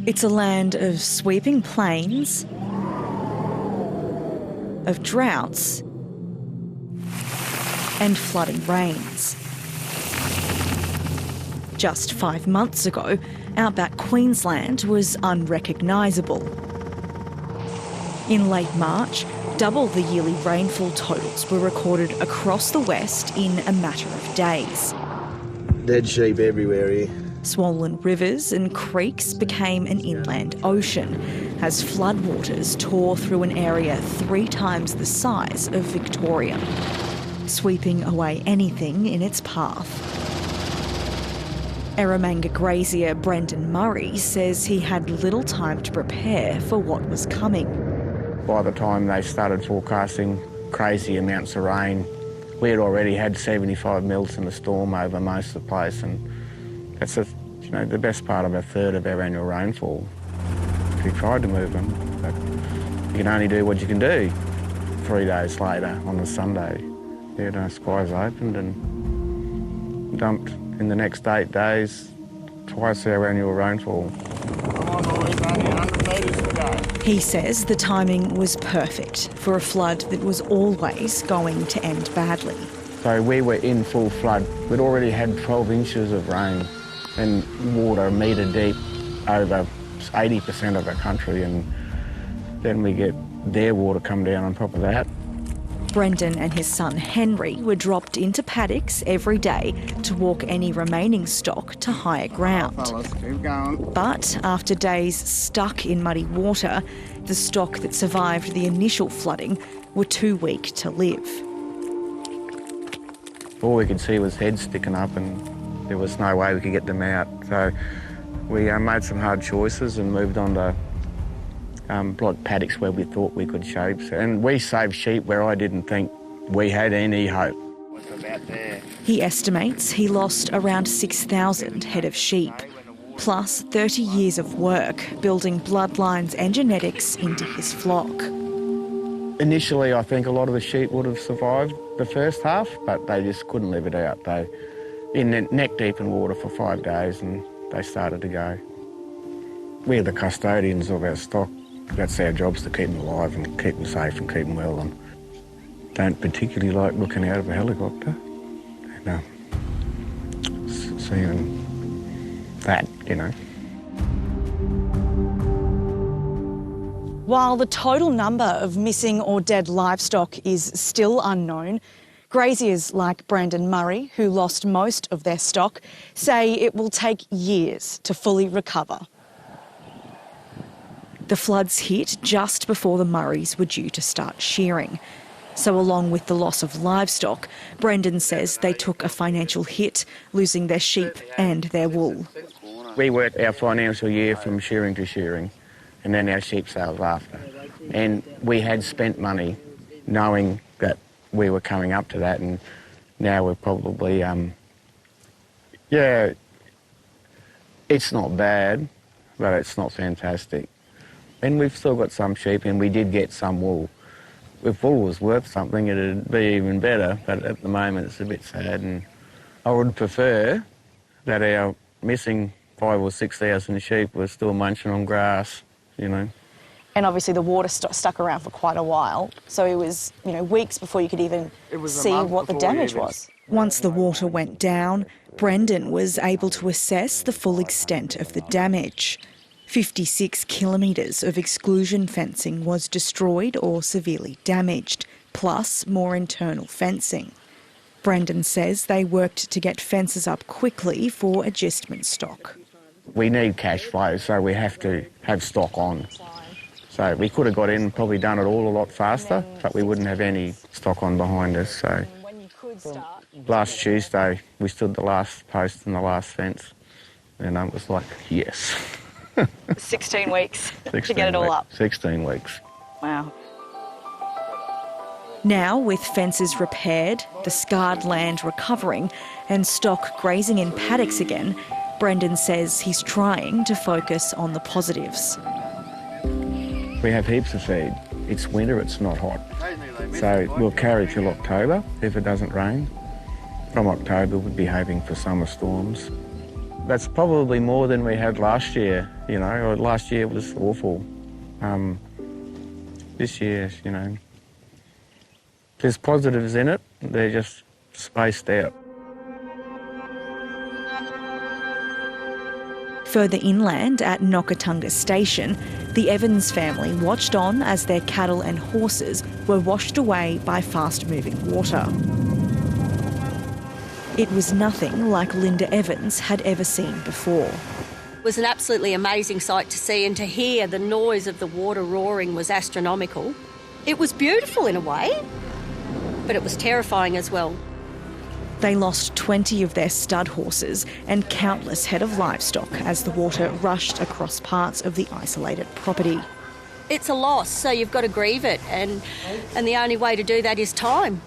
It's a land of sweeping plains, of droughts and flooding rains. Just 5 months ago, outback Queensland was unrecognisable. In late March, double the yearly rainfall totals were recorded across the west in a matter of days. Dead sheep everywhere here. Swollen rivers and creeks became an inland ocean as floodwaters tore through an area 3 times the size of Victoria, sweeping away anything in its path. Eromanga grazier Brendan Murray says he had little time to prepare for what was coming. By the time they started forecasting crazy amounts of rain, we had already had 75 mils in the storm over most of the place, and that's the best part of a third of our annual rainfall. We tried to move them, but you can only do what you can do. 3 days later, on the Sunday, skies opened and dumped in the next 8 days twice our annual rainfall. He says the timing was perfect for a flood that was always going to end badly. So we were in full flood. We'd already had 12 inches of rain and water a metre deep over 80% of our country, and then we get their water come down on top of that. Brendan and his son Henry were dropped into paddocks every day to walk any remaining stock to higher ground. Keep going. But after days stuck in muddy water, the stock that survived the initial flooding were too weak to live. All we could see was heads sticking up, and there was no way we could get them out. So we made some hard choices and moved on to like paddocks where we thought we could shape. And we saved sheep where I didn't think we had any hope. What's about there? He estimates he lost around 6,000 head of sheep, plus 30 years of work building bloodlines and genetics into his flock. Initially, I think a lot of the sheep would have survived the first half, but they just couldn't live it out. They in neck deep in water for 5 days, and they started to go. We're the custodians of our stock. That's our job's to keep them alive and keep them safe and keep them well, and don't particularly like looking out of a helicopter and seeing that, While the total number of missing or dead livestock is still unknown, graziers like Brendan Murray, who lost most of their stock, say it will take years to fully recover. The floods hit just before the Murrays were due to start shearing. So along with the loss of livestock, Brendan says they took a financial hit, losing their sheep and their wool. We work our financial year from shearing to shearing, and then our sheep sales after. And we had spent money knowing that we were coming up to that, and now we're probably, it's not bad, but it's not fantastic. And we've still got some sheep, and we did get some wool. If wool was worth something, it'd be even better, but at the moment it's a bit sad, and I would prefer that our missing 5,000 or 6,000 sheep were still munching on grass, And obviously the water stuck around for quite a while, so it was, weeks before you could even see what the damage was. Once the water went down, Brendan was able to assess the full extent of the damage. 56 kilometres of exclusion fencing was destroyed or severely damaged, plus more internal fencing. Brendan says they worked to get fences up quickly for agistment stock. We need cash flow, so we have to have stock on. So we could have got in and probably done it all a lot faster, but we wouldn't have any stock on behind us. So last Tuesday, we stood the last post and the last fence, and it was like, yes. 16 weeks to get it all up. 16 weeks. Wow. Now, with fences repaired, the scarred land recovering and stock grazing in paddocks again, Brendan says he's trying to focus on the positives. We have heaps of feed. It's winter, it's not hot. So we'll carry till October if it doesn't rain. From October, we'd be hoping for summer storms. That's probably more than we had last year, you know. Last year was awful. This year, you know, there's positives in it, they're just spaced out. Further inland at Nokatunga Station, the Evans family watched on as their cattle and horses were washed away by fast-moving water. It was nothing like Linda Evans had ever seen before. It was an absolutely amazing sight to see, and to hear the noise of the water roaring was astronomical. It was beautiful in a way, but it was terrifying as well. They lost 20 of their stud horses and countless head of livestock as the water rushed across parts of the isolated property. It's a loss, so you've got to grieve it, and the only way to do that is time.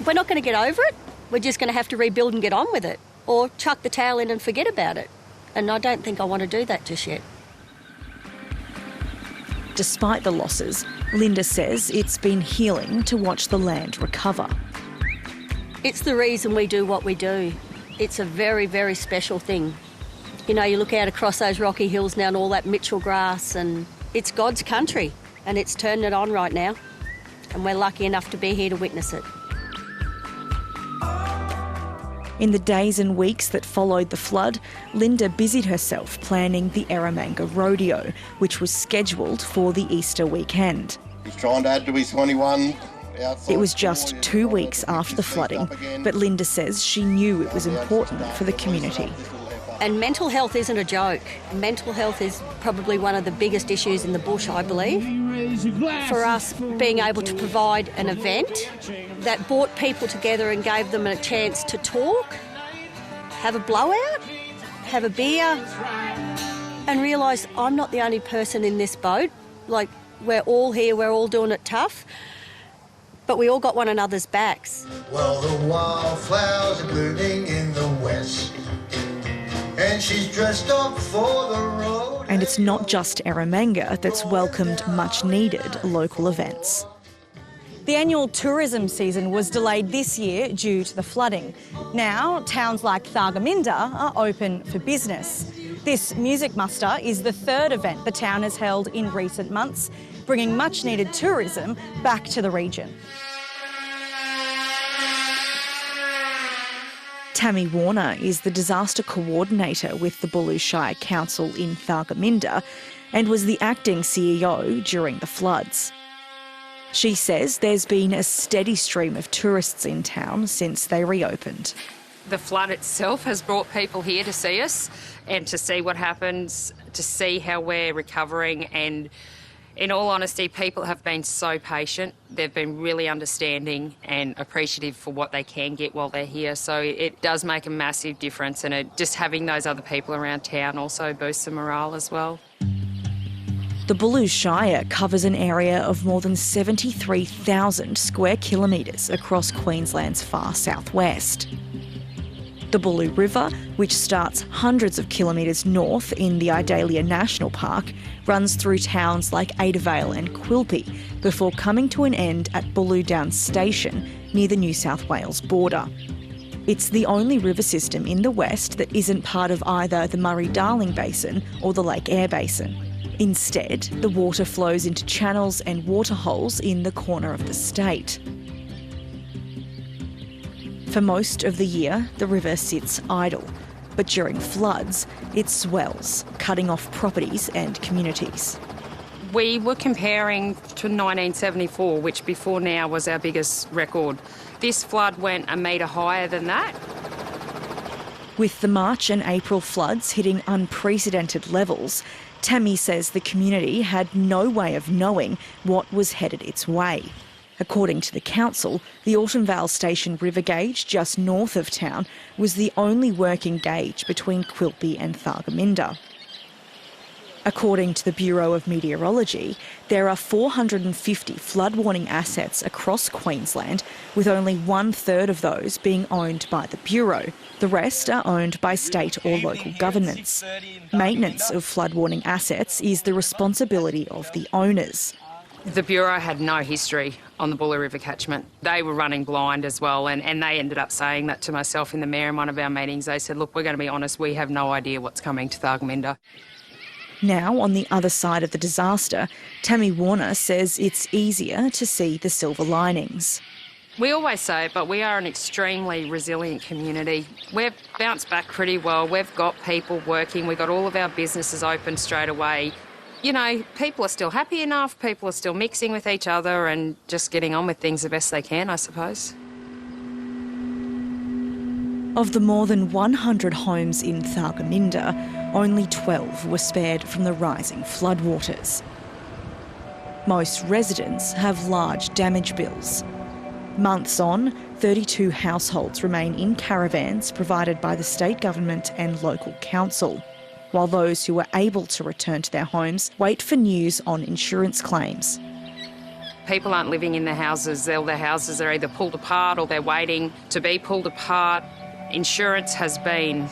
We're not going to get over it. We're just going to have to rebuild and get on with it, or chuck the towel in and forget about it. And I don't think I want to do that just yet. Despite the losses, Linda says it's been healing to watch the land recover. It's the reason we do what we do. It's a very, very special thing. You know, you look out across those rocky hills now and all that Mitchell grass, and it's God's country, and it's turning it on right now. And we're lucky enough to be here to witness it. In the days and weeks that followed the flood, Linda busied herself planning the Eromanga Rodeo, which was scheduled for the Easter weekend. He's trying to add to his 21. It was just 2 weeks after the flooding, but Linda says she knew it was important for the community. And mental health isn't a joke. Mental health is probably one of the biggest issues in the bush, I believe. For us, being able to provide an event that brought people together and gave them a chance to talk, have a blowout, have a beer, and realise I'm not the only person in this boat. Like, we're all here, we're all doing it tough, but we all got one another's backs. Well, the wildflowers are blooming in the west, and she's dressed up for the road. And it's not just Eromanga that's welcomed much-needed local events. The annual tourism season was delayed this year due to the flooding. Now, towns like Thargomindah are open for business. This music muster is the third event the town has held in recent months, bringing much-needed tourism back to the region. Tammy Warner is the disaster coordinator with the Bulu Shire Council in Thargomindah and was the acting CEO during the floods. She says there's been a steady stream of tourists in town since they reopened. The flood itself has brought people here to see us and to see what happens, to see how we're recovering, and in all honesty, people have been so patient. They've been really understanding and appreciative for what they can get while they're here. So it does make a massive difference, and just having those other people around town also boosts the morale as well. The Bulu Shire covers an area of more than 73,000 square kilometres across Queensland's far southwest. The Bulu River, which starts hundreds of kilometres north in the Idalia National Park, runs through towns like Adavale and Quilpie before coming to an end at Bulu Downs Station near the New South Wales border. It's the only river system in the west that isn't part of either the Murray-Darling Basin or the Lake Eyre Basin. Instead, the water flows into channels and waterholes in the corner of the state. For most of the year, the river sits idle, but during floods, it swells, cutting off properties and communities. We were comparing to 1974, which before now was our biggest record. This flood went a metre higher than that. With the March and April floods hitting unprecedented levels, Tammy says the community had no way of knowing what was headed its way. According to the council, the Autumn Vale Station river gauge just north of town was the only working gauge between Quilpie and Thargomindah. According to the Bureau of Meteorology, there are 450 flood warning assets across Queensland, with only 1/3 of those being owned by the Bureau. The rest are owned by state or local governments. Maintenance of flood warning assets is the responsibility of the owners. The Bureau had no history on the Buller River catchment. They were running blind as well, and they ended up saying that to myself and the Mayor in one of our meetings. They said, look, we're going to be honest, we have no idea what's coming to Thargomindah. Now, on the other side of the disaster, Tammy Warner says it's easier to see the silver linings. We always say it, but we are an extremely resilient community. We've bounced back pretty well. We've got people working. We've got all of our businesses open straight away. You know, people are still happy enough, people are still mixing with each other and just getting on with things the best they can, I suppose. Of the more than 100 homes in Thargomindah, only 12 were spared from the rising floodwaters. Most residents have large damage bills. Months on, 32 households remain in caravans provided by the state government and local council, while those who are able to return to their homes wait for news on insurance claims. People aren't living in their houses. Their houses are either pulled apart or they're waiting to be pulled apart. Insurance has been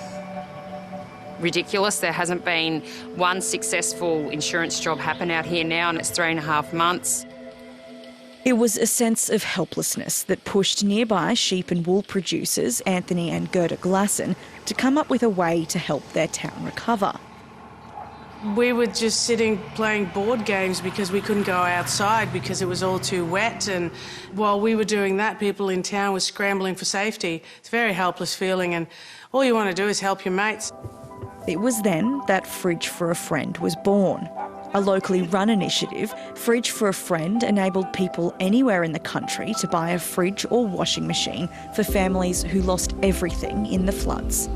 ridiculous. There hasn't been one successful insurance job happen out here now, and it's 3.5 months. It was a sense of helplessness that pushed nearby sheep and wool producers Anthony and Gerda Glasson to come up with a way to help their town recover. We were just sitting playing board games because we couldn't go outside because it was all too wet, and while we were doing that, people in town were scrambling for safety. It's a very helpless feeling, and all you want to do is help your mates. It was then that Fridge for a Friend was born. A locally run initiative, Fridge for a Friend enabled people anywhere in the country to buy a fridge or washing machine for families who lost everything in the floods.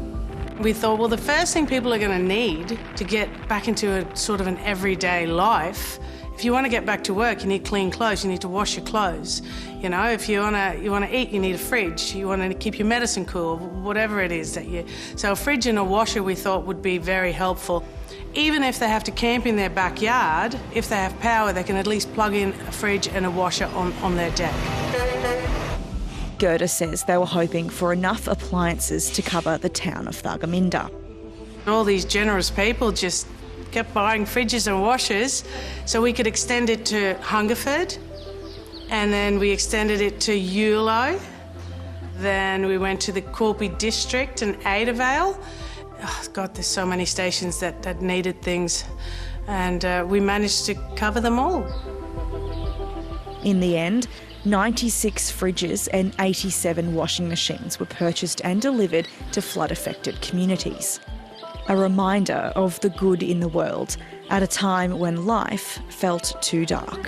We thought, well, the first thing people are going to need to get back into a sort of an everyday life, if you want to get back to work, you need clean clothes, you need to wash your clothes. You know, if you want to eat, you need a fridge. You want to keep your medicine cool, whatever it is that you... So a fridge and a washer we thought would be very helpful. Even if they have to camp in their backyard, if they have power, they can at least plug in a fridge and a washer on their deck. Gerda says they were hoping for enough appliances to cover the town of Thargomindah. All these generous people just kept buying fridges and washers, so we could extend it to Hungerford, and then we extended it to Yulo. Then we went to the Quilpie district and Adavale. Oh, God, there's so many stations that needed things, and we managed to cover them all. In the end, 96 fridges and 87 washing machines were purchased and delivered to flood-affected communities. A reminder of the good in the world at a time when life felt too dark.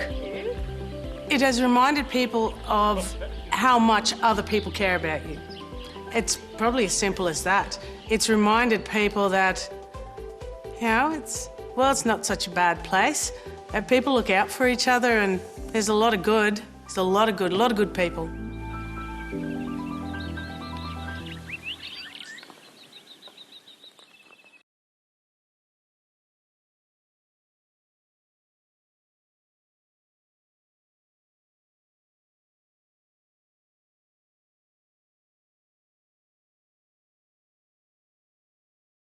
It has reminded people of how much other people care about you. It's probably as simple as that. It's reminded people that, you know, it's not such a bad place. And people look out for each other, and there's a lot of good. There's a lot of good people.